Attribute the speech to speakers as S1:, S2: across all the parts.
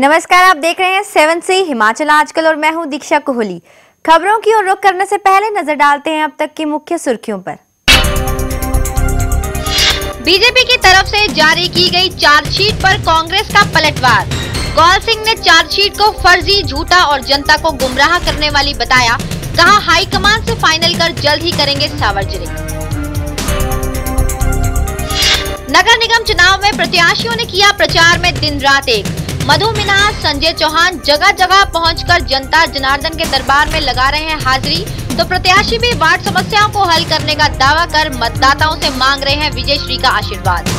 S1: नमस्कार, आप देख रहे हैं 7C हिमाचल आजकल और मैं हूं दीक्षा कोहली। खबरों की ओर रुख करने से पहले नजर डालते हैं अब तक की मुख्य सुर्खियों पर।
S2: बीजेपी की तरफ से जारी की गई चार्जशीट पर कांग्रेस का पलटवार। कौल सिंह ने चार्जशीट को फर्जी, झूठा और जनता को गुमराह करने वाली बताया। कहा हाईकमान से फाइनल कर जल्द ही करेंगे सार्वजनिक। नगर निगम चुनाव में प्रत्याशियों ने किया प्रचार में दिन रात एक। मधु मिनाज, संजय चौहान जगह जगह पहुंचकर जनता जनार्दन के दरबार में लगा रहे हैं हाजिरी, तो प्रत्याशी भी वार्ड समस्याओं को हल करने का दावा कर मतदाताओं से मांग रहे हैं विजय श्री का आशीर्वाद।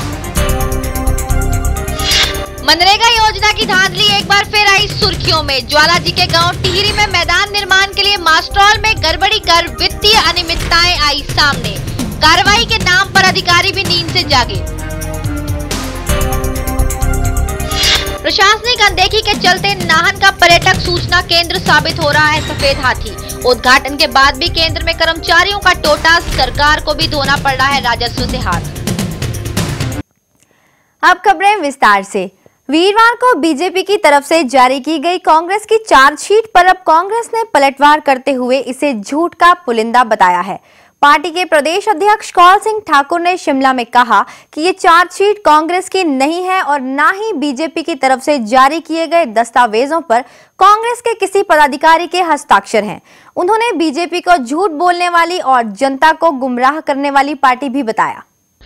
S2: मनरेगा योजना की धांधली एक बार फिर आई सुर्खियों में। ज्वालाजी के गांव टिहरी में मैदान निर्माण के लिए मास्ट्रोल में गड़बड़ी कर वित्तीय अनियमितताएं आई सामने। कार्रवाई के नाम पर अधिकारी भी नींद से जागे। प्रशासनिक अनदेखी के चलते नाहन का पर्यटक सूचना केंद्र साबित हो रहा है सफेद हाथी। उद्घाटन के बाद भी केंद्र में कर्मचारियों का टोटा, सरकार को भी धोना पड़ रहा है राजस्व से हाथ।
S1: अब खबरें विस्तार से। वीरवार को बीजेपी की तरफ से जारी की गई कांग्रेस की चार्जशीट पर अब कांग्रेस ने पलटवार करते हुए इसे झूठ का पुलिंदा बताया है। पार्टी के प्रदेश अध्यक्ष कौल सिंह ठाकुर ने शिमला में कहा कि ये चार्जशीट कांग्रेस की नहीं है और ना ही बीजेपी की तरफ से जारी किए गए दस्तावेजों पर कांग्रेस के किसी पदाधिकारी के हस्ताक्षर हैं। उन्होंने बीजेपी को झूठ बोलने वाली और जनता को गुमराह करने वाली पार्टी भी बताया।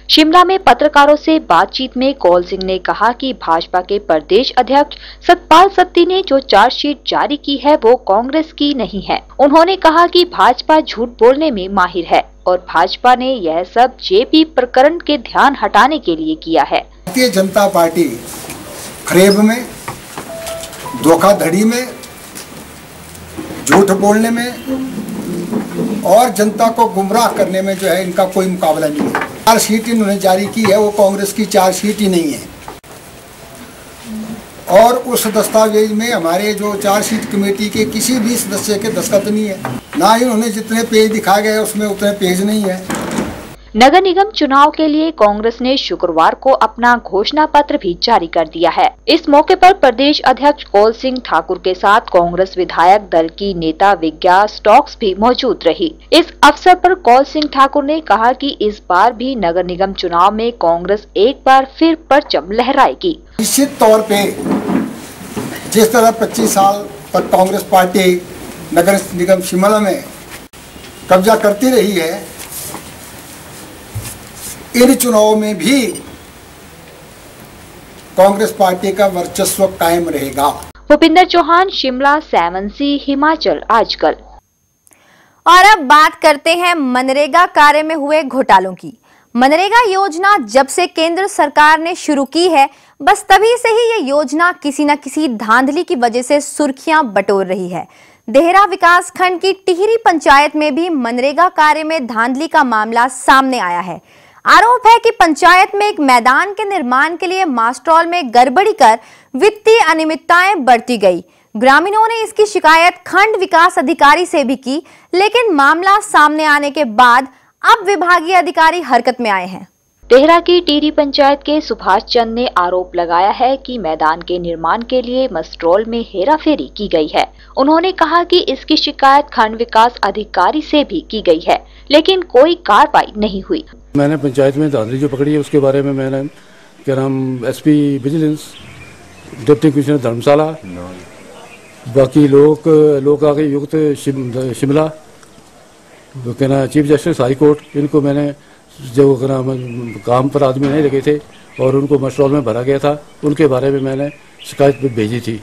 S3: शिमला में पत्रकारों से बातचीत में कौल सिंह ने कहा कि भाजपा के प्रदेश अध्यक्ष सतपाल सत्ती ने जो चार्जशीट जारी की है वो कांग्रेस की नहीं है। उन्होंने कहा कि भाजपा झूठ बोलने में माहिर है और भाजपा ने यह सब जेपी प्रकरण के ध्यान हटाने के लिए किया है।
S4: भारतीय जनता पार्टी फरेब में, धोखाधड़ी में, झूठ बोलने में और जनता को गुमराह करने में जो है इनका कोई मुकाबला नहीं है। चार्जशीट इन्होंने जारी की है वो कांग्रेस की चार्जशीट ही नहीं है और उस दस्तावेज में हमारे जो चार्जशीट कमेटी के किसी भी सदस्य के दस्तखत नहीं है। ना ही उन्हें जितने पेज दिखाए गए उसमें उतने पेज नहीं है।
S3: नगर निगम चुनाव के लिए कांग्रेस ने शुक्रवार को अपना घोषणा पत्र भी जारी कर दिया है। इस मौके पर प्रदेश अध्यक्ष कौल सिंह ठाकुर के साथ कांग्रेस विधायक दल की नेता विज्ञा स्टॉक्स भी मौजूद रही। इस अवसर पर कौल सिंह ठाकुर ने कहा कि इस बार भी नगर निगम चुनाव में कांग्रेस एक बार फिर परचम लहराएगी।
S4: निश्चित तौर पे जिस तरह 25 साल तक कांग्रेस पार्टी नगर निगम शिमला में कब्जा करती रही है, इन चुनाव में भी कांग्रेस पार्टी का वर्चस्व कायम रहेगा।
S3: भूपिंदर चौहान, शिमला, 7C हिमाचल आजकल।
S1: और अब बात करते हैं मनरेगा कार्य में हुए घोटालों की। मनरेगा योजना जब से केंद्र सरकार ने शुरू की है, बस तभी से ही ये योजना किसी न किसी धांधली की वजह से सुर्खियां बटोर रही है। देहरा विकास खंड की टिहरी पंचायत में भी मनरेगा कार्य में धांधली का मामला सामने आया है। आरोप है कि पंचायत में एक मैदान के निर्माण के लिए मास्ट्रोल में गड़बड़ी कर वित्तीय अनियमितताएं बरती गई। ग्रामीणों ने इसकी शिकायत खंड विकास अधिकारी से भी की, लेकिन मामला सामने आने के बाद अब विभागीय अधिकारी हरकत में आए हैं।
S3: देहरा की टिहरी पंचायत के सुभाष चंद ने आरोप लगाया है कि मैदान के निर्माण के लिए मस्ट्रोल में हेराफेरी की गई है। उन्होंने कहा कि इसकी शिकायत खंड विकास अधिकारी से भी की गई है, लेकिन कोई कार्रवाई नहीं हुई।
S5: मैंने पंचायत में धांधली जो पकड़ी है उसके बारे में मैंने क्या नाम एसपी विजिलेंस, डिप्टी कमिश्नर धर्मशाला, बाकी लोक आयुक्त शिमला, कहना चीफ जस्टिस हाई कोर्ट, इनको मैंने जो काम पर आदमी नहीं लगे थे और उनको मस्ट्रोल में भरा गया था, उनके बारे में मैंने शिकायत भेजी थी।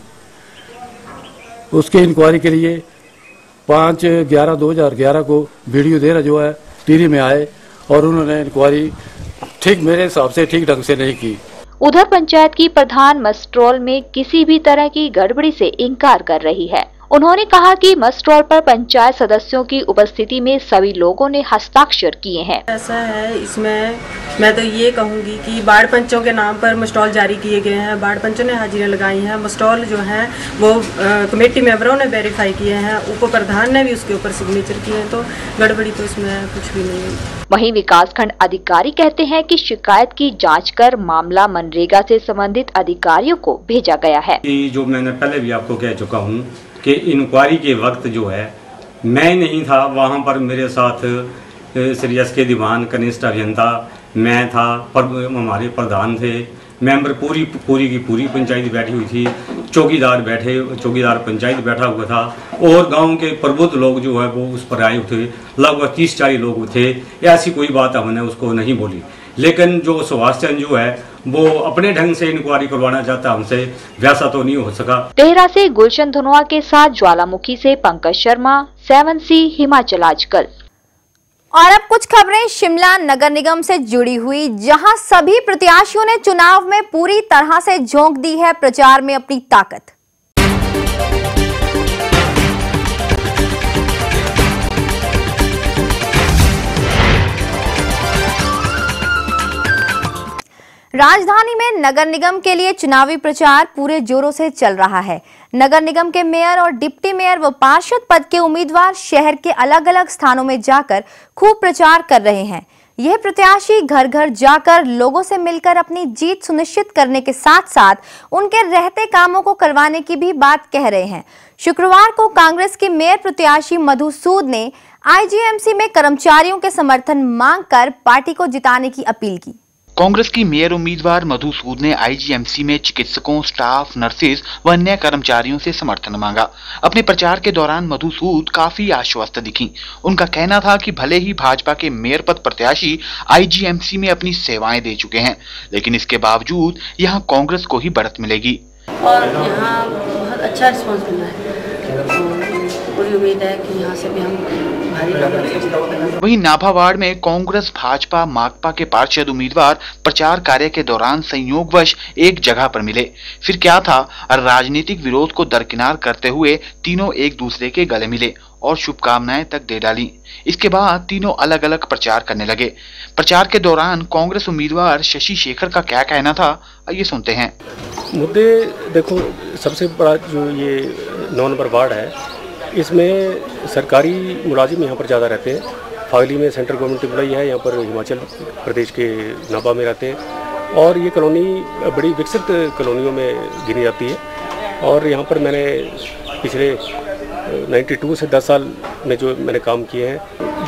S5: उसके इंक्वायरी के लिए 5/11/2011 को वीडियो देहरा जो है टिहरी में आए और उन्होंने इंक्वायरी ठीक मेरे हिसाब से ठीक ढंग से नहीं की।
S3: उधर पंचायत की प्रधान मस्ट्रोल में किसी भी तरह की गड़बड़ी से इनकार कर रही है। उन्होंने कहा कि मत स्टॉल पर पंचायत सदस्यों की उपस्थिति में सभी लोगों ने हस्ताक्षर किए हैं।
S6: ऐसा है, इसमें मैं तो ये कहूँगी कि वार्ड पंचों के नाम पर मस्टॉल जारी किए गए हैं। वार्ड पंचों ने हाजिरियाँ लगाई हैं। मस्टॉल जो हैं वो कमेटी मेंबरों ने वेरीफाई किए हैं, उप प्रधान ने भी उसके ऊपर सिग्नेचर किए हैं, तो गड़बड़ी तो इसमें कुछ भी नहीं है।
S3: वहीं विकासखंड अधिकारी कहते हैं कि शिकायत की जांच कर मामला मनरेगा से संबंधित अधिकारियों को भेजा गया है।
S7: जो मैंने पहले भी आपको कह चुका हूँ कि इंक्वायरी के वक्त जो है मैं नहीं था वहाँ पर, मेरे साथ श्री एस.के. दीवान कनिष्ठ अभियंता, मैं था, पर हमारे प्रधान थे, मेंबर पूरी की पूरी पंचायत बैठी हुई थी, चौकीदार पंचायत बैठा हुआ था और गांव के प्रबुद्ध लोग जो है वो उस पर आए थे, लगभग 30-40 लोग थे। ऐसी कोई बात हमने उसको नहीं बोली, लेकिन जो सुभाष चंद्र जो है वो अपने ढंग से इंक्वायरी करवाना चाहता, हमसे वैसा तो नहीं हो सका।
S3: तेहरा से गुलशन धनोआ के साथ ज्वालामुखी से पंकज शर्मा, 7C हिमाचल आजकल।
S1: और अब कुछ खबरें शिमला नगर निगम से जुड़ी हुई, जहां सभी प्रत्याशियों ने चुनाव में पूरी तरह से झोंक दी है प्रचार में अपनी ताकत। राजधानी में नगर निगम के लिए चुनावी प्रचार पूरे जोरों से चल रहा है। नगर निगम के मेयर और डिप्टी मेयर व पार्षद पद के उम्मीदवार शहर के अलग अलग स्थानों में जाकर खूब प्रचार कर रहे हैं। यह प्रत्याशी घर घर जाकर लोगों से मिलकर अपनी जीत सुनिश्चित करने के साथ साथ उनके रहते कामों को करवाने की भी बात कह रहे हैं। शुक्रवार को कांग्रेस के मेयर प्रत्याशी मधु सूद ने आईजीएमसी में कर्मचारियों के समर्थन मांगकर पार्टी को जिताने की अपील की।
S8: कांग्रेस की मेयर उम्मीदवार मधु सूद ने आईजीएमसी में चिकित्सकों, स्टाफ, नर्सेज व अन्य कर्मचारियों से समर्थन मांगा। अपने प्रचार के दौरान मधु सूद काफी आश्वस्त दिखीं। उनका कहना था कि भले ही भाजपा के मेयर पद प्रत्याशी आईजीएमसी में अपनी सेवाएं दे चुके हैं, लेकिन इसके बावजूद यहां कांग्रेस को ही बढ़त मिलेगी
S6: और यहाँ बहुत अच्छा रिस्पॉन्स मिला है, तो पूरी उम्मीद है कि यहाँ से भी हम
S8: वहीं नाभा वार्ड में कांग्रेस, भाजपा, माकपा के पार्षद उम्मीदवार प्रचार कार्य के दौरान संयोगवश एक जगह पर मिले। फिर क्या था, राजनीतिक विरोध को दरकिनार करते हुए तीनों एक दूसरे के गले मिले और शुभकामनाएं तक दे डाली। इसके बाद तीनों अलग अलग प्रचार करने लगे। प्रचार के दौरान कांग्रेस उम्मीदवार शशि शेखर का क्या कहना था, आइए सुनते हैं।
S9: मुद्दे देखो, सबसे बड़ा जो ये 9 नंबर वार्ड है, इसमें सरकारी मुलाजिम यहाँ पर ज़्यादा रहते हैं। फागली में सेंट्रल गवर्नमेंट एम्प्लॉई है, यहाँ पर हिमाचल प्रदेश के नाभा में रहते हैं और ये कॉलोनी बड़ी विकसित कॉलोनियों में गिनी जाती है। और यहाँ पर मैंने पिछले 92 से 10 साल में जो मैंने काम किए हैं,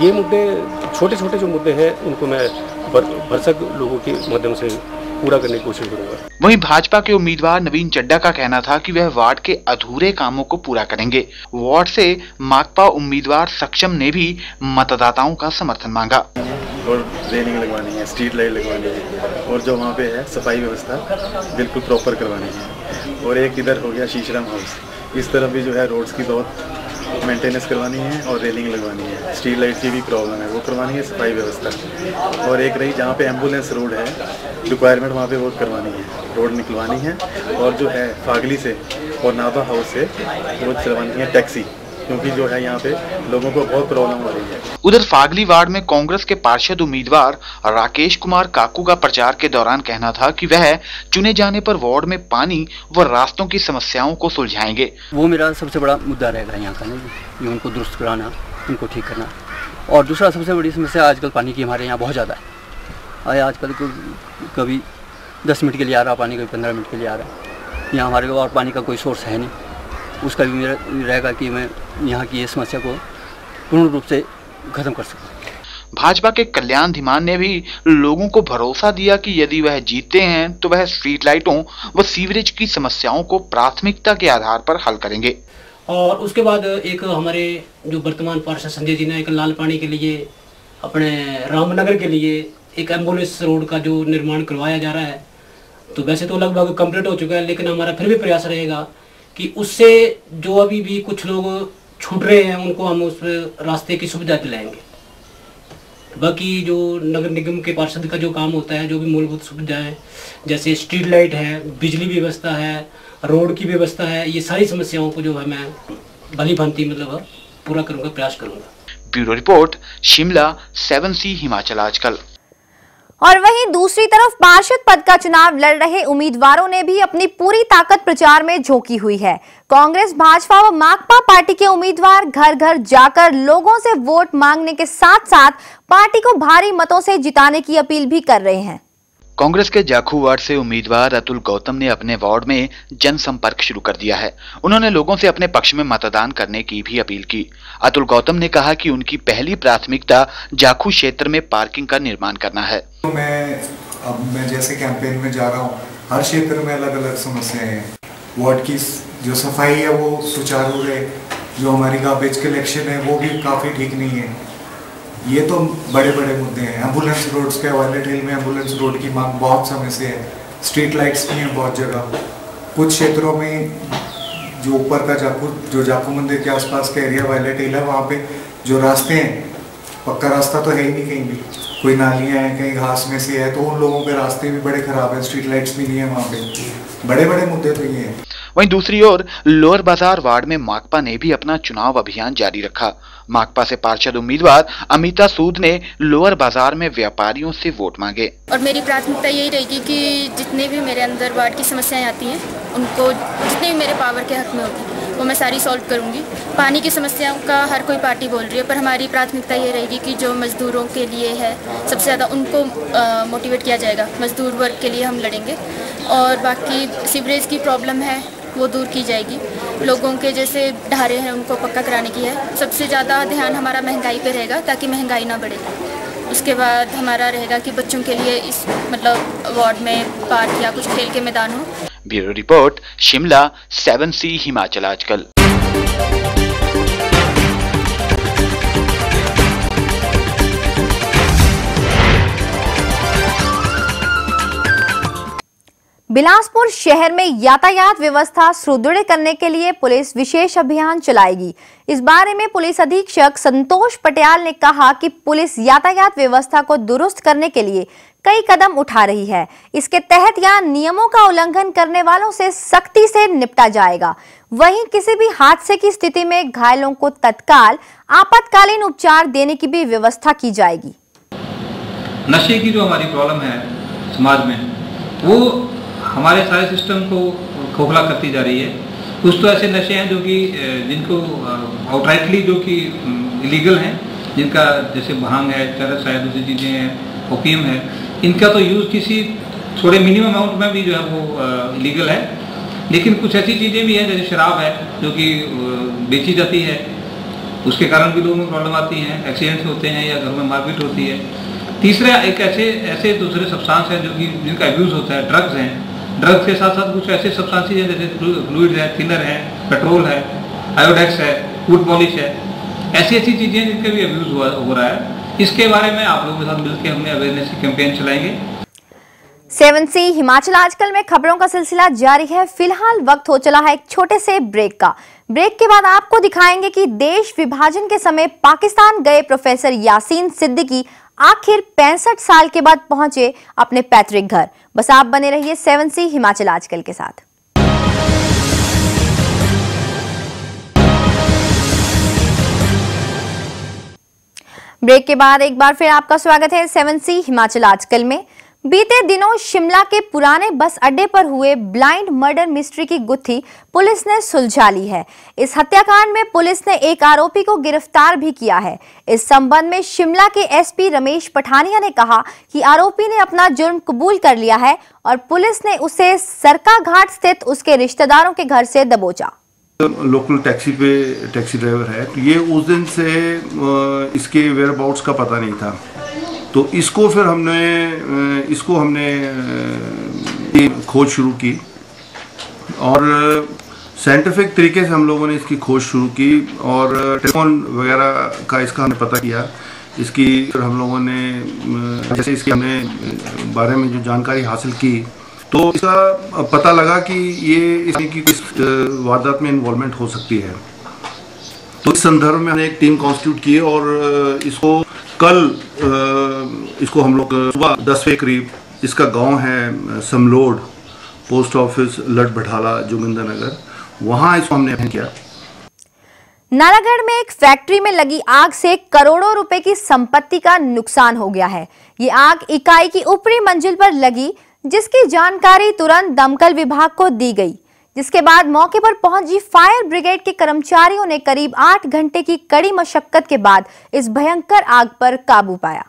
S9: ये मुद्दे छोटे छोटे जो मुद्दे हैं उनको मैं भरसक लोगों के माध्यम से पूरा करने की कोशिश करूंगा।
S8: वहीं भाजपा के उम्मीदवार नवीन चड्डा का कहना था कि वह वार्ड के अधूरे कामों को पूरा करेंगे। वार्ड से माकपा उम्मीदवार सक्षम ने भी मतदाताओं का समर्थन मांगा।
S10: और रेलिंग लगवानी है, स्ट्रीट लाइट लगवानी है और जो वहाँ पे है सफाई व्यवस्था बिल्कुल प्रॉपर करवानी है। और एक इधर हो गया शीशराम हाउस, इस तरफ भी जो है रोड्स की बहुत मेंटेनेंस करवानी है और रेलिंग लगवानी है। स्ट्रीट लाइट की भी प्रॉब्लम है, वो करवानी है, सफाई व्यवस्था। और एक रही जहाँ पे एम्बुलेंस रोड है रिक्वायरमेंट, वहाँ पे वो करवानी है, रोड निकलवानी है। और जो है फागली से और नाभा हाउस से वो चलवानी है टैक्सी, क्योंकि जो है यहाँ पे लोगों को बहुत प्रॉब्लम हो रही है।
S8: उधर फागली वार्ड में कांग्रेस के पार्षद उम्मीदवार राकेश कुमार काकू का प्रचार के दौरान कहना था कि वह चुने जाने पर वार्ड में पानी व रास्तों की समस्याओं को सुलझाएंगे।
S11: वो मेरा सबसे बड़ा मुद्दा रहेगा यहाँ का, नहीं उनको दुरुस्त कराना, उनको ठीक करना। और दूसरा सबसे बड़ी समस्या आजकल पानी की हमारे यहाँ बहुत ज़्यादा है। आजकल कभी 10 मिनट के लिए आ रहा पानी, कभी 15 मिनट के लिए आ रहा है। यहाँ हमारे और पानी का कोई सोर्स है नहीं, उसका भी मेरा रहेगा कि मैं यहाँ की ये समस्या को पूर्ण रूप से खत्म कर सकूं।
S8: भाजपा के कल्याण धीमान ने भी लोगों को भरोसा दिया कि यदि वह जीतते हैं तो वह स्ट्रीट लाइटों व सीवरेज की समस्याओं को प्राथमिकता के आधार पर हल करेंगे।
S12: और उसके बाद एक हमारे जो वर्तमान पार्षद संजय जी ने एक लाल पानी के लिए, अपने रामनगर के लिए एक एम्बुलेंस रोड का जो निर्माण करवाया जा रहा है, तो वैसे तो लगभग कंप्लीट हो चुका है, लेकिन हमारा फिर भी प्रयास रहेगा कि उससे जो अभी भी कुछ लोग छूट रहे हैं उनको हम उस रास्ते की सुविधा दिलाएंगे। बाकी जो नगर निगम के पार्षद का जो काम होता है, जो भी मूलभूत सुविधाएं जैसे स्ट्रीट लाइट है, बिजली व्यवस्था है, रोड की व्यवस्था है, ये सारी समस्याओं को जो है मैं भली भांति मतलब पूरा करूंगा, प्रयास करूंगा।
S8: Bureau report, Shimla, 7C Himachal आजकल।
S1: और वहीं दूसरी तरफ पार्षद पद का चुनाव लड़ रहे उम्मीदवारों ने भी अपनी पूरी ताकत प्रचार में झोंकी हुई है। कांग्रेस, भाजपा व माकपा पार्टी के उम्मीदवार घर घर जाकर लोगों से वोट मांगने के साथ साथ पार्टी को भारी मतों से जिताने की अपील भी कर रहे हैं।
S8: कांग्रेस के जाखू वार्ड से उम्मीदवार अतुल गौतम ने अपने वार्ड में जनसंपर्क शुरू कर दिया है। उन्होंने लोगों से अपने पक्ष में मतदान करने की भी अपील की। अतुल गौतम ने कहा कि उनकी पहली प्राथमिकता जाखू क्षेत्र में पार्किंग का निर्माण करना है।
S13: मैं जैसे कैंपेन में जा रहा हूँ, हर क्षेत्र में अलग अलग समस्याएं हैं। वार्ड की जो सफाई है वो सुचारू रहे, जो हमारी गार्बेज कलेक्शन है वो भी काफ़ी ठीक नहीं है। ये तो बड़े बड़े मुद्दे हैं। एम्बुलेंस रोड्स के वायलेट हिल में एम्बुलेंस रोड की मांग बहुत समय से है। स्ट्रीट लाइट्स भी हैं बहुत जगह। कुछ क्षेत्रों में जो ऊपर का जाखू मंदिर के आसपास का एरिया वायलेट हिल है, वहाँ पे जो रास्ते हैं, पक्का रास्ता तो है ही नहीं, कहीं भी कोई नालियाँ हैं, कहीं घास में से है, तो उन लोगों के रास्ते भी बड़े खराब है। स्ट्रीट लाइट्स भी नहीं है वहाँ पे। बड़े बड़े मुद्दे तो ये हैं।
S8: वहीं दूसरी ओर लोअर बाजार वार्ड में माकपा ने भी अपना चुनाव अभियान जारी रखा। माकपा से पार्षद उम्मीदवार अमिता सूद ने लोअर बाजार में व्यापारियों से वोट मांगे।
S14: और मेरी प्राथमिकता यही रहेगी कि जितने भी मेरे अंदर वार्ड की समस्याएं आती हैं, उनको जितने भी मेरे पावर के हक में होती वो मैं सारी सॉल्व करूंगी। पानी की समस्याओं का हर कोई पार्टी बोल रही है, पर हमारी प्राथमिकता ये रहेगी कि जो मजदूरों के लिए है सबसे ज़्यादा उनको मोटिवेट किया जाएगा। मजदूर वर्ग के लिए हम लड़ेंगे। और बाकी सीवरेज की प्रॉब्लम है वो दूर की जाएगी। लोगों के जैसे ढारे हैं उनको पक्का कराने की है। सबसे ज़्यादा ध्यान हमारा महंगाई पे रहेगा ताकि महंगाई ना बढ़े। उसके बाद हमारा रहेगा कि बच्चों के लिए इस मतलब वार्ड में पार्क या कुछ खेल के मैदान हो।
S8: Bureau report, Shimla, 7C Himachal आजकल।
S1: बिलासपुर शहर में यातायात व्यवस्था सुदृढ़ करने के लिए पुलिस विशेष अभियान चलाएगी। इस बारे में पुलिस अधीक्षक संतोष पटियाल ने कहा कि पुलिस यातायात व्यवस्था को दुरुस्त करने के लिए कई कदम उठा रही है। इसके तहत यहां नियमों का उल्लंघन करने वालों से सख्ती से निपटा जाएगा। वहीं किसी भी हादसे की स्थिति में घायलों को तत्काल आपातकालीन उपचार देने की भी व्यवस्था की जाएगी।
S15: नशे की जो हमारी प्रॉब्लम है समाज में, वो हमारे सारे सिस्टम को खोखला करती जा रही है। कुछ तो ऐसे नशे हैं जो कि जिनको आउटराइटली जो कि इलीगल हैं, जिनका जैसे भांग है, चरस है, दूसरी चीज़ें हैं, ओपियम है, इनका तो यूज़ किसी थोड़े मिनिमम अमाउंट में भी जो है वो इलीगल है। लेकिन कुछ ऐसी चीज़ें भी हैं जैसे शराब है जो कि बेची जाती है, उसके कारण भी लोगों में प्रॉब्लम आती हैं, एक्सीडेंट्स होते हैं या घर में मारपीट होती है। तीसरा एक ऐसे दूसरे सब्सटेंस हैं जो कि जिनका अब्यूज़ होता है, ड्रग्स हैं। ड्रग्स के साथ साथ कुछ ऐसे सब्सटेंसेस हैं जैसे फ्लूइड है, थिनर है, पेट्रोल है, आयोडेक्स है, फूड पॉलिश है, ऐसी चीज़ें जिनका भी अब्यूज़ हो रहा है। इसके बारे में आप लोगों के साथ मिलकर हमने अवेयरनेस कैंपेन चलाएंगे।
S1: 7C हिमाचल आजकल में खबरों का सिलसिला जारी है। फिलहाल वक्त हो चला है एक छोटे से ब्रेक का। ब्रेक के बाद आपको दिखाएंगे कि देश विभाजन के समय पाकिस्तान गए प्रोफेसर यासीन सिद्दीकी आखिर 65 साल के बाद पहुंचे अपने पैतृक घर। बस आप बने रहिए 7C हिमाचल आजकल के साथ। ब्रेक के बाद एक बार फिर आपका स्वागत है 7C हिमाचल आजकल में। बीते दिनों शिमला के पुराने बस अड्डे पर हुए ब्लाइंड मर्डर मिस्ट्री की गुत्थी पुलिस ने सुलझा ली है। इस हत्याकांड में पुलिस ने एक आरोपी को गिरफ्तार भी किया है। इस संबंध में शिमला के एसपी रमेश पठानिया ने कहा कि आरोपी ने अपना जुर्म कबूल कर लिया है और पुलिस ने उसे सरका घाट स्थित उसके रिश्तेदारों के घर से दबोचा।
S16: लोकल टैक्सी ड्राइवर है, तो ये उस दिन से इसके वेयरअबाउट्स का पता नहीं था, तो इसको फिर हमने खोज शुरू की और साइंटिफिक तरीके से हम लोगों ने इसकी खोज शुरू की और टेलीफोन वगैरह का इसका हमने पता किया। इसकी फिर हम लोगों ने जैसे इसके हमने बारे में जो जानकारी हासिल की तो इसका पता लगा कि ये इसकी इस वारदात में इन्वॉल्वमेंट हो सकती है। तो इस संदर्भ में हमने एक टीम कॉन्स्टिट्यूट की और इसको कल इसको हम लोग सुबह 10 बजे करीब, इसका गांव है समलोड, पोस्ट ऑफिस लट भठाला, जोगिंदर नगर, वहाँ इसको हमने किया।
S1: नालागढ़ में एक फैक्ट्री में लगी आग से करोड़ों रुपए की संपत्ति का नुकसान हो गया है। ये आग इकाई की ऊपरी मंजिल पर लगी, जिसकी जानकारी तुरंत दमकल विभाग को दी गई, जिसके बाद मौके पर पहुंची फायर ब्रिगेड के कर्मचारियों ने करीब 8 घंटे की कड़ी मशक्कत के बाद इस भयंकर आग पर काबू पाया।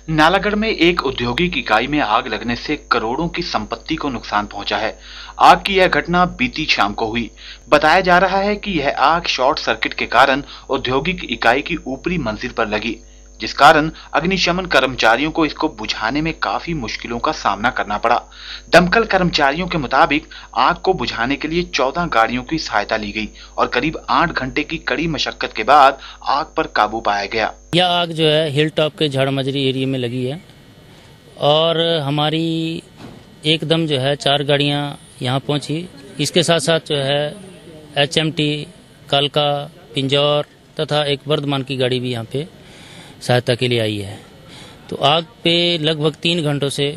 S8: नालागढ़ में एक औद्योगिक इकाई में आग लगने से करोड़ों की संपत्ति को नुकसान पहुंचा है। आग की यह घटना बीती शाम को हुई। बताया जा रहा है कि यह आग शॉर्ट सर्किट के कारण औद्योगिक इकाई की ऊपरी मंजिल पर लगी, जिस कारण अग्निशमन कर्मचारियों को इसको बुझाने में काफी मुश्किलों का सामना करना पड़ा। दमकल कर्मचारियों के मुताबिक आग को बुझाने के लिए 14 गाड़ियों की सहायता ली गई और करीब 8 घंटे की कड़ी मशक्कत के बाद आग पर काबू पाया गया।
S17: यह आग जो है हिल टॉप के झाड़ मजरी एरिया में लगी है और हमारी एकदम जो है 4 गाड़ियां यहाँ पहुंची। इसके साथ साथ जो है HMT, कालका, पिंजौर तथा एक वर्धमान की गाड़ी भी यहाँ पे सहायता के लिए आई है। तो आग पे लगभग 3 घंटों से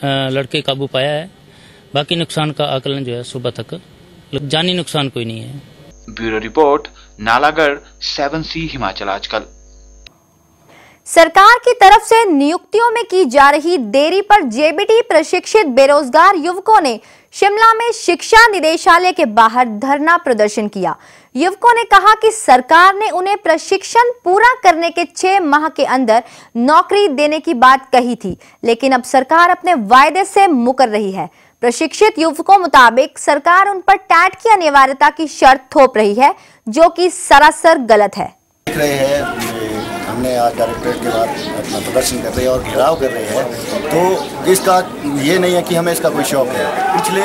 S17: लड़के काबू पाया है। बाकी नुकसान का आकलन जो है सुबह तक, जानी नुकसान कोई नहीं है।
S8: Bureau report, Nalagarh, 7C Himachal आजकल।
S1: सरकार की तरफ से नियुक्तियों में की जा रही देरी पर जेबीटी प्रशिक्षित बेरोजगार युवकों ने शिमला में शिक्षा निदेशालय के बाहर धरना प्रदर्शन किया। युवकों ने कहा कि सरकार ने उन्हें प्रशिक्षण पूरा करने के 6 माह के अंदर नौकरी देने की बात कही थी, लेकिन अब सरकार अपने वायदे से मुकर रही है। प्रशिक्षित युवकों मुताबिक सरकार उन पर टैट की अनिवार्यता की शर्त थोप रही है, जो कि सरासर गलत है।
S18: देख रहे हैं, हमने आज डायरेक्टरेट के बाद अपना प्रदर्शन कर रहे हैं और घेराव कर रहे हैं, तो इसका ये नहीं है कि हमें इसका कोई शौक है। पिछले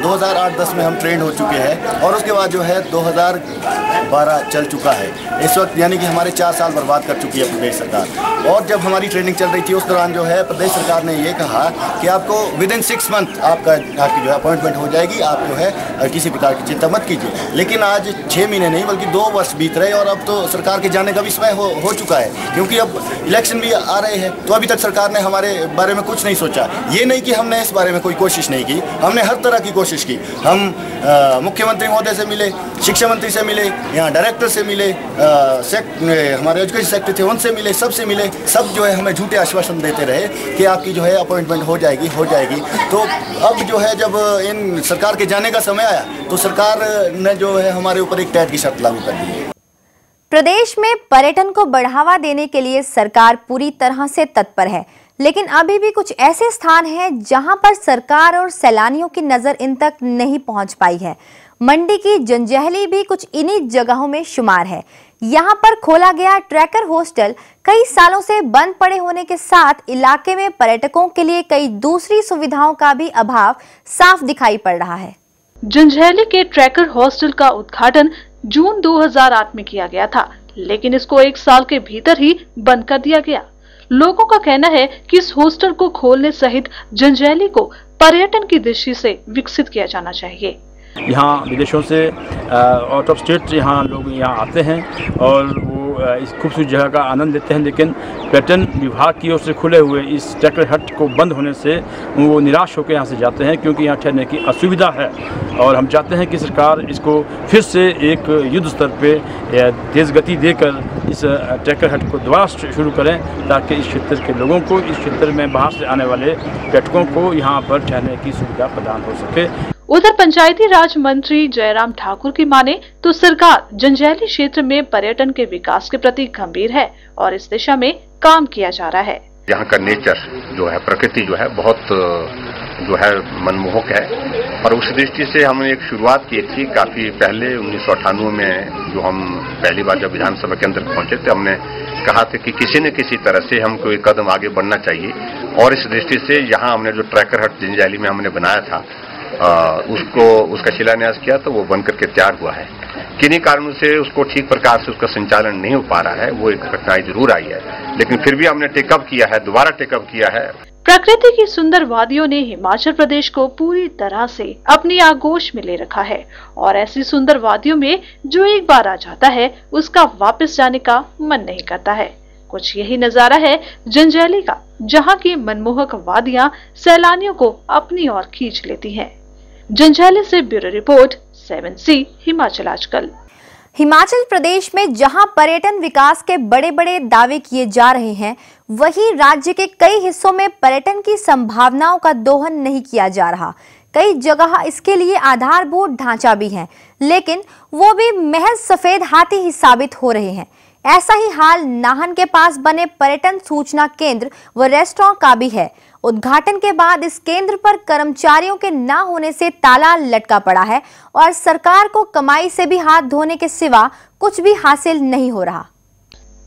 S18: 2008-10 में हम ट्रेंड हो चुके हैं और उसके बाद जो है 2012 चल चुका है इस वक्त, यानी कि हमारे 4 साल बर्बाद कर चुकी है प्रदेश सरकार। और जब हमारी ट्रेनिंग चल रही थी उस दौरान जो है प्रदेश सरकार ने ये कहा कि आपको विदिन 6 मंथ आपकी जो है अपॉइंटमेंट हो जाएगी, आप जो है किसी प्रकार की चिंता मत कीजिए। लेकिन आज 6 महीने नहीं बल्कि 2 वर्ष बीत रहे और अब तो सरकार के जाने का भी समय हो चुका है, क्योंकि अब इलेक्शन भी आ रहे हैं। तो अभी तक सरकार ने हमारे बारे में कुछ नहीं सोचा। ये नहीं कि हमने इस बारे में कोई कोशिश नहीं की, हमने हर तरह की कोशिश की। हम मुख्यमंत्री महोदय से मिले, शिक्षा मंत्री से मिले, यहाँ डायरेक्टर से मिले, हमारे एजुकेशन सेक्रेटरी थे उनसे मिले, सबसे मिले। सब जो है हमें झूठे आश्वासन देते रहे कि आपकी जो है अपॉइंटमेंट हो जाएगी। तो अब जो है जब इन सरकार के जाने का समय आया तो सरकार ने जो है हमारे ऊपर एक टैट की शर्त लागू कर दी है।
S1: प्रदेश में पर्यटन को बढ़ावा देने के लिए सरकार पूरी तरह से तत्पर है, लेकिन अभी भी कुछ ऐसे स्थान हैं जहां पर सरकार और सैलानियों की नजर इन तक नहीं पहुंच पाई है। मंडी की जंजैहली भी कुछ इन्हीं जगहों में शुमार है। यहां पर खोला गया ट्रैकर हॉस्टल कई सालों से बंद पड़े होने के साथ इलाके में पर्यटकों के लिए कई दूसरी सुविधाओं का भी अभाव साफ दिखाई पड़ रहा है।
S19: जंजैहली के ट्रैकर हॉस्टल का उद्घाटन जून 2008 में किया गया था, लेकिन इसको 1 साल के भीतर ही बंद कर दिया गया। लोगों का कहना है कि इस हॉस्टल को खोलने सहित जंजैहली को पर्यटन की दृष्टि से विकसित किया जाना चाहिए।
S20: यहाँ विदेशों से आउट ऑफ स्टेट यहाँ लोग यहाँ आते हैं और वो इस खूबसूरत जगह का आनंद लेते हैं, लेकिन पर्यटन विभाग की ओर से खुले हुए इस ट्रैकर हट को बंद होने से वो निराश होकर यहाँ से जाते हैं, क्योंकि यहाँ ठहरने की असुविधा है। और हम चाहते हैं कि सरकार इसको फिर से एक युद्ध स्तर पे तेज़ गति देकर इस ट्रैकर हट को दोबारा शुरू करें, ताकि इस क्षेत्र के लोगों को, इस क्षेत्र में बाहर से आने वाले पर्यटकों को यहाँ पर ठहरने की सुविधा प्रदान हो सके।
S19: उधर पंचायती राज मंत्री जयराम ठाकुर की माने तो सरकार जंजैहली क्षेत्र में पर्यटन के विकास के प्रति गंभीर है और इस दिशा में काम किया जा रहा है।
S21: यहाँ का नेचर जो है, प्रकृति जो है बहुत जो है मनमोहक है और उस दृष्टि से हमने एक शुरुआत की थी काफी पहले 1998 में, जो हम पहली बार जब विधानसभा के अंदर पहुंचे थे, हमने कहा था कि किसी न किसी तरह से हमको एक कदम आगे बढ़ना चाहिए। और इस दृष्टि से यहाँ हमने जो ट्रैकर हट जंजैहली में हमने बनाया था उसका शिलान्यास किया, तो वो बनकर के तैयार हुआ है। किन्हीं कारणों से उसको ठीक प्रकार से उसका संचालन नहीं हो पा रहा है, वो एक कठिनाई जरूर आई है, लेकिन फिर भी हमने टेकअप किया है, दोबारा टेकअप किया है।
S19: प्रकृति की सुंदर वादियों ने हिमाचल प्रदेश को पूरी तरह से अपनी आगोश में ले रखा है और ऐसी सुंदर वादियों में जो एक बार आ जाता है उसका वापस जाने का मन नहीं करता है। कुछ यही नजारा है जंजैहली का, जहाँ की मनमोहक वादियाँ सैलानियों को अपनी ओर खींच लेती हैं। जंजैहली से ब्यूरो रिपोर्ट, 7C हिमाचल आजकल।
S1: हिमाचल प्रदेश में जहां पर्यटन विकास के बड़े बड़े दावे किए जा रहे हैं, वहीं राज्य के कई हिस्सों में पर्यटन की संभावनाओं का दोहन नहीं किया जा रहा। कई जगह इसके लिए आधारभूत ढांचा भी है, लेकिन वो भी महज सफेद हाथी ही साबित हो रहे हैं। ऐसा ही हाल नाहन के पास बने पर्यटन सूचना केंद्र व रेस्टोरेंट का भी है। उद्घाटन के बाद इस केंद्र पर कर्मचारियों के ना होने से ताला लटका पड़ा है और सरकार को कमाई से भी हाथ धोने के सिवा कुछ भी हासिल नहीं हो रहा।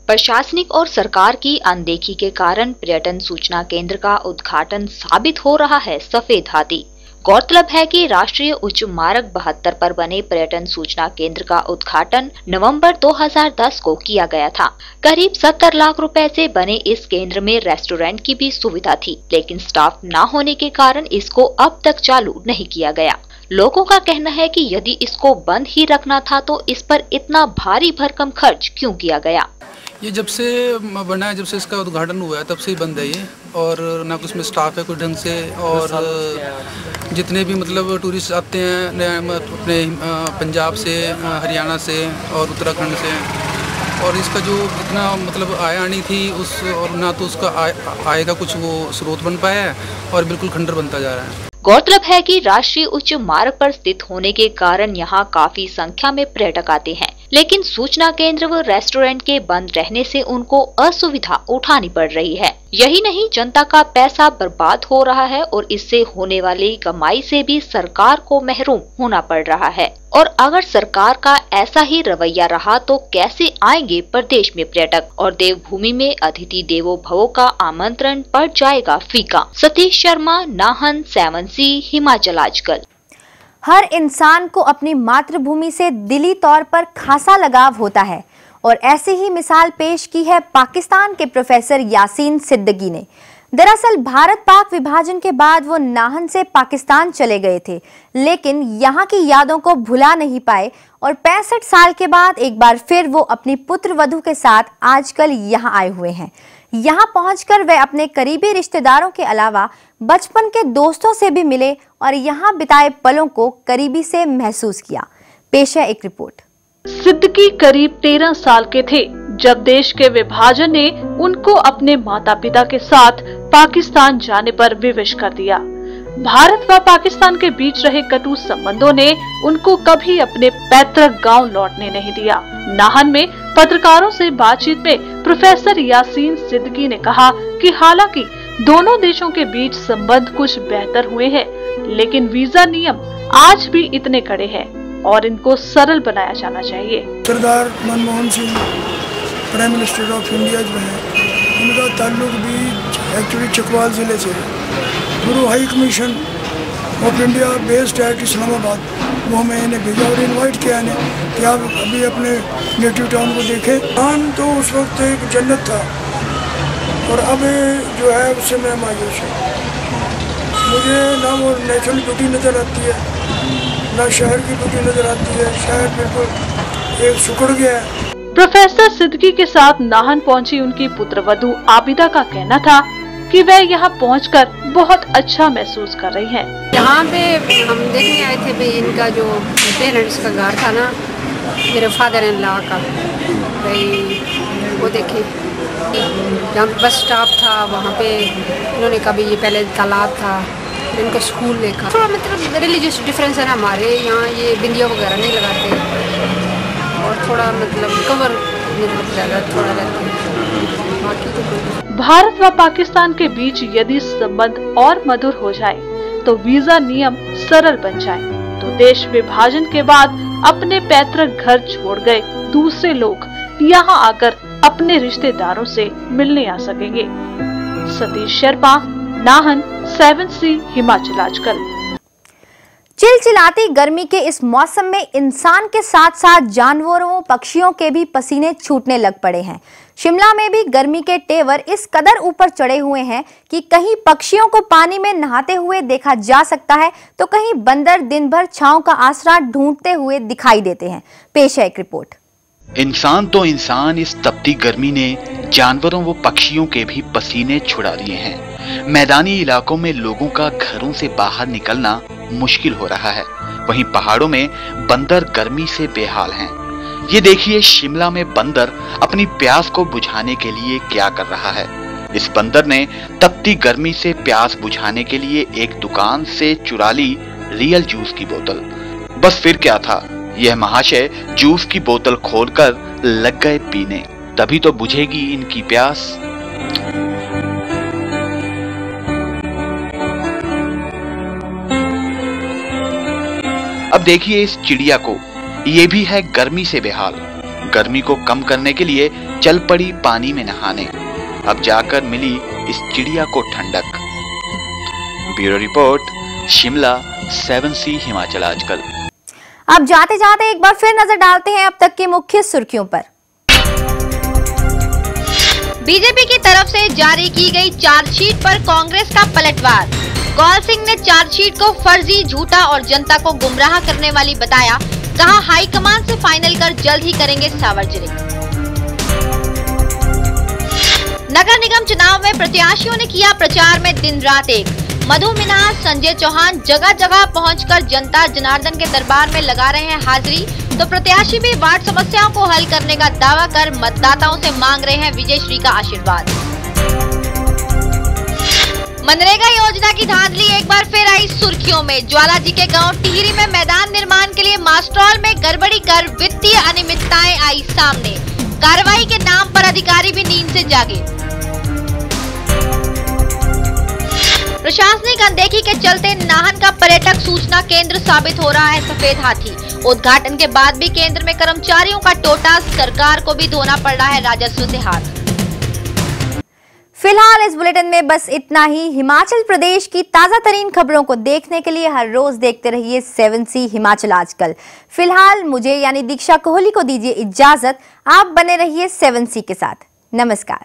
S3: प्रशासनिक और सरकार की अनदेखी के कारण पर्यटन सूचना केंद्र का उद्घाटन साबित हो रहा है सफेद हाथी। गौरतलब है कि राष्ट्रीय उच्च मार्ग 72 पर बने पर्यटन सूचना केंद्र का उद्घाटन नवंबर 2010 को किया गया था। करीब 70 लाख रुपए से बने इस केंद्र में रेस्टोरेंट की भी सुविधा थी, लेकिन स्टाफ न होने के कारण इसको अब तक चालू नहीं किया गया। लोगों का कहना है कि यदि इसको बंद ही रखना था तो इस पर इतना भारी भरकम खर्च क्यों किया गया।
S2: ये जब से बना है, जब से इसका उद्घाटन हुआ है तब से ही बंद है ये, और ना कुछ में स्टाफ है कोई ढंग से, और जितने भी मतलब टूरिस्ट आते हैं अपने पंजाब से, हरियाणा से और उत्तराखंड से, और इसका जो इतना मतलब आय आनी थी उस, और ना तो उसका आय का कुछ वो स्रोत बन पाया है और बिल्कुल खंडर बनता जा रहा है।
S3: गौरतलब है कि राष्ट्रीय उच्च मार्ग पर स्थित होने के कारण यहाँ काफी संख्या में पर्यटक आते हैं, लेकिन सूचना केंद्र व रेस्टोरेंट के बंद रहने से उनको असुविधा उठानी पड़ रही है। यही नहीं, जनता का पैसा बर्बाद हो रहा है और इससे होने वाली कमाई से भी सरकार को महरूम होना पड़ रहा है। और अगर सरकार का ऐसा ही रवैया रहा तो कैसे आएंगे प्रदेश में पर्यटक, और देवभूमि में अतिथि देवो भवो का आमंत्रण पड़ जाएगा फीका। सतीश शर्मा, नाहन, 7C, हिमाचल आजकल।
S1: हर इंसान को अपनी मातृभूमि से दिली तौर पर खासा लगाव होता है, और ऐसी ही मिसाल पेश की है पाकिस्तान के प्रोफेसर यासीन सिद्दीकी ने। दरअसल भारत पाक विभाजन के बाद वो नाहन से पाकिस्तान चले गए थे, लेकिन यहाँ की यादों को भुला नहीं पाए और 65 साल के बाद एक बार फिर वो अपनी पुत्र वधू के साथ आजकल यहाँ आए हुए हैं। यहाँ पहुंचकर वे अपने करीबी रिश्तेदारों के अलावा बचपन के दोस्तों से भी मिले और यहाँ बिताए पलों को करीबी से महसूस किया। पेश है एक रिपोर्ट।
S19: सिद्दीकी करीब 13 साल के थे जब देश के विभाजन ने उनको अपने माता पिता के साथ पाकिस्तान जाने पर विवश कर दिया। भारत व पाकिस्तान के बीच रहे कटु संबंधों ने उनको कभी अपने पैतृक गांव लौटने नहीं दिया। नाहन में पत्रकारों से बातचीत में प्रोफेसर यासीन सिद्दीकी ने कहा कि हालांकि दोनों देशों के बीच संबंध कुछ बेहतर हुए हैं, लेकिन वीजा नियम आज भी इतने कड़े हैं और इनको सरल बनाया जाना चाहिए।
S22: Sardar Manmohan Singh prime minister of India जो है, उनका ताल्लुक भी एक्चुअली चकवाल जिले से है। गुरु high commission of India based eight Islamabad, वो हमें इन्हें भेजा और इनवाइट किया इन्हें कि आप अभी अपने नेटिव टाउन को देखें। नाहन तो उस वक्त एक जन्नत था और अब जो है उससे मैं मायूस हूँ। मुझे ना वो नेचुरल ब्यूटी नज़र आती है, ना शहर की ब्यूटी नज़र आती है। शहर बिल्कुल एक सुकड़ गया है।
S19: प्रोफेसर सिद्दीकी के साथ नाहन पहुंची उनकी पुत्रवधू आबिदा का कहना था कि वह यहाँ पहुंचकर बहुत अच्छा महसूस कर रही हैं।
S23: यहाँ पे हम देखने आए थे भाई, इनका जो पेरेंट्स का घर था ना, मेरे फादर इन लॉ का, भाई वो देखे जहाँ बस स्टॉप था वहाँ पे इन्होंने कभी, ये पहले तालाब था, इनका स्कूल देखा। थोड़ा मतलब रिलीजियस डिफरेंस है ना, हमारे यहाँ ये बिंदिया वगैरह नहीं लगाते और थोड़ा मतलब कवर मतलब ज़्यादा थोड़ा रहता है।
S19: भारत व पाकिस्तान के बीच यदि संबंध और मधुर हो जाए तो वीजा नियम सरल बन जाए तो देश विभाजन के बाद अपने पैतृक घर छोड़ गए दूसरे लोग यहाँ आकर अपने रिश्तेदारों से मिलने आ सकेंगे। सतीश शर्मा, नाहन, 7C, हिमाचल आजकल।
S1: चिलचिलाती गर्मी के इस मौसम में इंसान के साथ साथ जानवरों, पक्षियों के भी पसीने छूटने लग पड़े हैं। शिमला में भी गर्मी के तेवर इस कदर ऊपर चढ़े हुए हैं कि कहीं पक्षियों को पानी में नहाते हुए देखा जा सकता है तो कहीं बंदर दिन भर छांव का आसरा ढूंढते हुए दिखाई देते हैं। पेश है एक रिपोर्ट।
S8: इंसान तो इंसान, इस तपती गर्मी ने जानवरों व पक्षियों के भी पसीने छुड़ा दिए हैं। मैदानी इलाकों में लोगों का घरों से बाहर निकलना मुश्किल हो रहा है, वहीं पहाड़ों में बंदर गर्मी से बेहाल हैं। ये देखिए शिमला में बंदर अपनी प्यास को बुझाने के लिए क्या कर रहा है। इस बंदर ने तपती गर्मी से प्यास बुझाने के लिए एक दुकान से चुरा ली रियल जूस की बोतल। बस फिर क्या था, यह महाशय जूस की बोतल खोलकर लग गए पीने। तभी तो बुझेगी इनकी प्यास। अब देखिए इस चिड़िया को, ये भी है गर्मी से बेहाल। गर्मी को कम करने के लिए चल पड़ी पानी में नहाने। अब जाकर मिली इस चिड़िया को ठंडक। Bureau report, Shimla, 7C Himachal आजकल।
S1: अब जाते जाते एक बार फिर नजर डालते हैं अब तक की मुख्य सुर्खियों पर।
S4: बीजेपी की तरफ से जारी की गई चार्जशीट पर कांग्रेस का पलटवार। कौल सिंह ने चार्जशीट को फर्जी, झूठा और जनता को गुमराह करने वाली बताया। कहा हाईकमान से फाइनल कर जल्द ही करेंगे सार्वजनिक। नगर निगम चुनाव में प्रत्याशियों ने किया प्रचार में दिन रात एक। मधु मिनाज, संजय चौहान जगह जगह पहुंचकर जनता जनार्दन के दरबार में लगा रहे हैं हाजिरी। तो प्रत्याशी भी वार्ड समस्याओं को हल करने का दावा कर मतदाताओं से मांग रहे हैं विजय श्री का आशीर्वाद। मनरेगा योजना की धांधली एक बार फिर आई सुर्खियों में। ज्वाला जी के गांव टिहरी में मैदान निर्माण के लिए मास्ट्रोल में गड़बड़ी कर वित्तीय अनियमितताएं आई सामने। कार्रवाई के नाम पर अधिकारी भी नींद से जागे। प्रशासनिक अनदेखी के चलते नाहन का पर्यटक सूचना केंद्र साबित हो रहा है सफेद हाथी। उद्घाटन के बाद भी केंद्र में कर्मचारियों का टोटा, सरकार को भी धोना पड़ रहा है राजस्व से हाथ।
S1: फिलहाल इस बुलेटिन में बस इतना ही। हिमाचल प्रदेश की ताजा तरीन खबरों को देखने के लिए हर रोज देखते रहिए 7C हिमाचल आजकल। फिलहाल मुझे यानी दीक्षा कोहली को दीजिए इजाजत। आप बने रहिए 7C के साथ। नमस्कार।